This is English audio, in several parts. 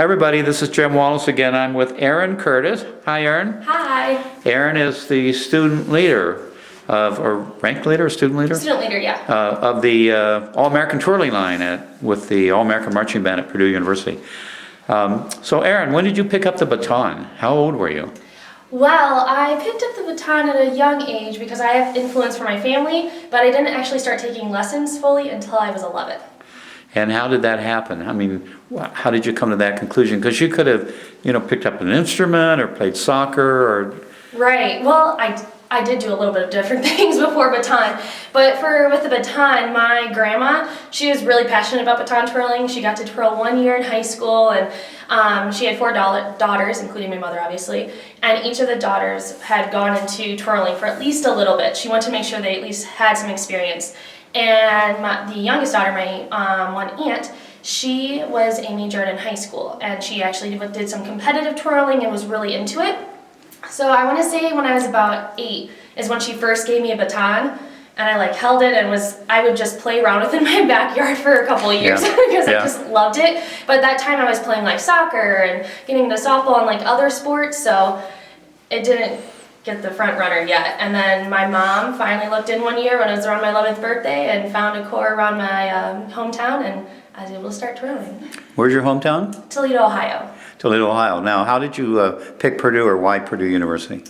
Hi everybody, this is Jim Wallace again. I'm with Erin Curtis. Hi Erin. Hi. Erin is the student leader or rank leader, student leader? Student leader, yeah. Of the All American Twirling line with the All American Marching Band at Purdue University. So Erin, when did you pick up the baton? How old were you? Well, I picked up the baton at a young age because I have influence from my family, but I didn't actually start taking lessons fully until I was 11. And how did that happen? I mean, how did you come to that conclusion? Because you could have, picked up an instrument or played soccer or... Right. Well, I did do a little bit of different things before baton, but with the baton, my grandma, she was really passionate about baton twirling. She got to twirl 1 year in high school, and she had 4 daughters, including my mother, obviously, and each of the daughters had gone into twirling for at least a little bit. She wanted to make sure they at least had some experience. And the youngest daughter, my one aunt, she was a major in high school, and she actually did some competitive twirling and was really into it. So I want to say when I was about 8 is when she first gave me a baton, and I held it and I would just play around with it in my backyard for a couple of years because I just loved it. But at that time I was playing soccer and getting into softball and other sports, so it didn't get the front runner yet. And then my mom finally looked in 1 year when it was around my 11th birthday and found a core around my hometown, and I was able to start twirling. Where's your hometown? Toledo, Ohio. Toledo, Ohio. Now, how did you pick Purdue, or why Purdue University?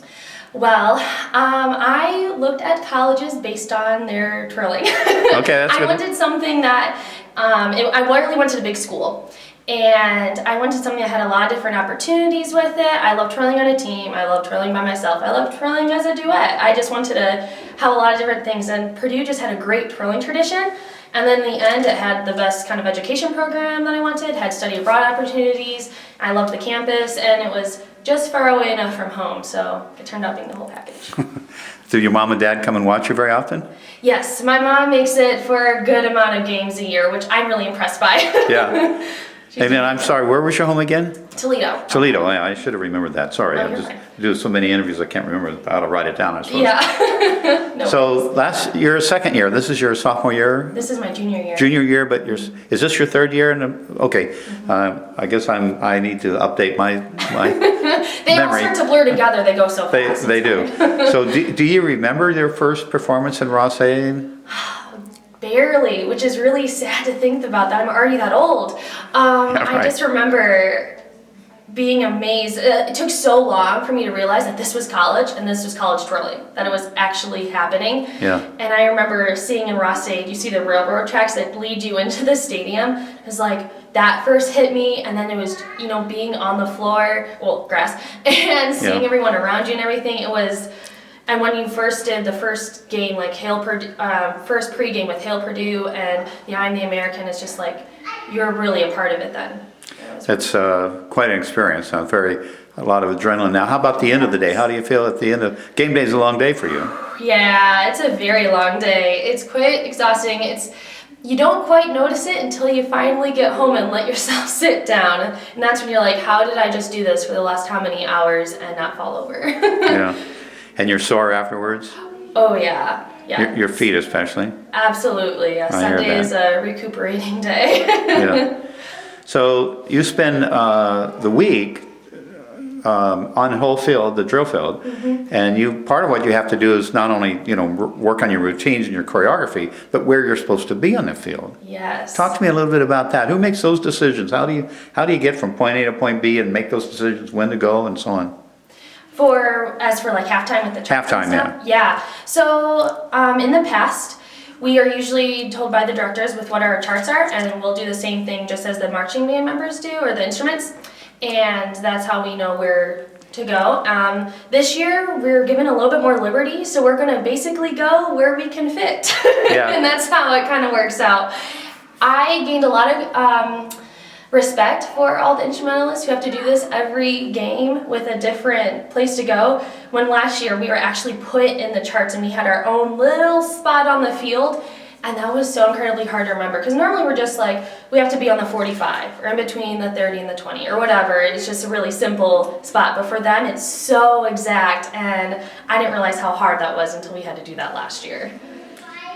Well, I looked at colleges based on their twirling. Okay, that's good. I wanted something that, I really wanted a big school. And I wanted something that had a lot of different opportunities with it. I love twirling on a team. I love twirling by myself. I love twirling as a duet. I just wanted to have a lot of different things. And Purdue just had a great twirling tradition. And then in the end, it had the best kind of education program that I wanted, had study abroad opportunities. I loved the campus, and it was just far away enough from home. So it turned out being the whole package. Do your mom and dad come and watch you very often? Yes, my mom makes it for a good amount of games a year, which I'm really impressed by. Yeah. And then, I'm sorry, where was your home again? Toledo. Toledo, yeah, I should have remembered that. Sorry, Oh, I you're just fine. do so many interviews I can't remember how to write it down, I suppose. Yeah. No So your second year, this is your sophomore year? This is my junior year. Junior year, but is this your third year? Okay, I guess I need to update my They all memory. start to blur together. They go so fast. They do. So do you remember your first performance in Ross-Ade? Barely, which is really sad to think about that I'm already that old. I just remember being amazed. It took so long for me to realize that this was college and this was college twirling, that it was actually happening. Yeah. And I remember seeing in Ross-Ade, you see the railroad tracks that lead you into the stadium. It was that first hit me, and then it was, being on the floor, well, grass, and seeing everyone around you and everything. It was... And when you first did the first game, Hail Purdue, first pregame with Hail Purdue and the I'm the American, it's just you're really a part of it then. It's quite an experience. A lot of adrenaline. Now, how about the end of the day? How do you feel at the end of game day? Is a long day for you? Yeah, it's a very long day. It's quite exhausting. You don't quite notice it until you finally get home and let yourself sit down, and that's when you're like, how did I just do this for the last how many hours and not fall over? Yeah. And you're sore afterwards? Oh, yeah. Yeah. Your feet especially? Absolutely. Yeah. Sunday is a recuperating day. Yeah. So you spend the week on the whole field, the drill field, and part of what you have to do is not only work on your routines and your choreography, but where you're supposed to be on the field. Yes. Talk to me a little bit about that. Who makes those decisions? How do you get from point A to point B and make those decisions, when to go and so on? As for halftime with the tracks and Halftime, stuff? Yeah. So in the past, we are usually told by the directors with what our charts are, and we'll do the same thing just as the marching band members do, or the instruments, and that's how we know where to go. This year, we're given a little bit more liberty, so we're going to basically go where we can fit. Yeah. And that's how it kind of works out. I gained a lot of respect for all the instrumentalists who have to do this every game with a different place to go. When last year we were actually put in the charts and we had our own little spot on the field, and that was so incredibly hard to remember, because normally we're just we have to be on the 45 or in between the 30 and the 20 or whatever. It's just a really simple spot, but for them it's so exact, and I didn't realize how hard that was until we had to do that last year.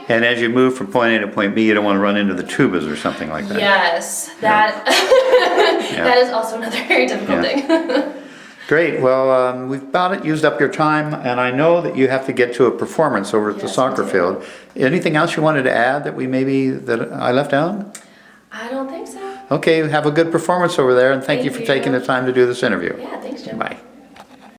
And as you move from point A to point B, you don't want to run into the tubas or something like that. Yes, that That is also another very difficult thing. Great. Well, we've about used up your time, and I know that you have to get to a performance over at the Yes, soccer we do. field. Anything else you wanted to add that that I left out? I don't think so. Okay, have a good performance over there, and thank you Thank for taking you. the time to do this interview. Yeah, thanks, Jim. Bye.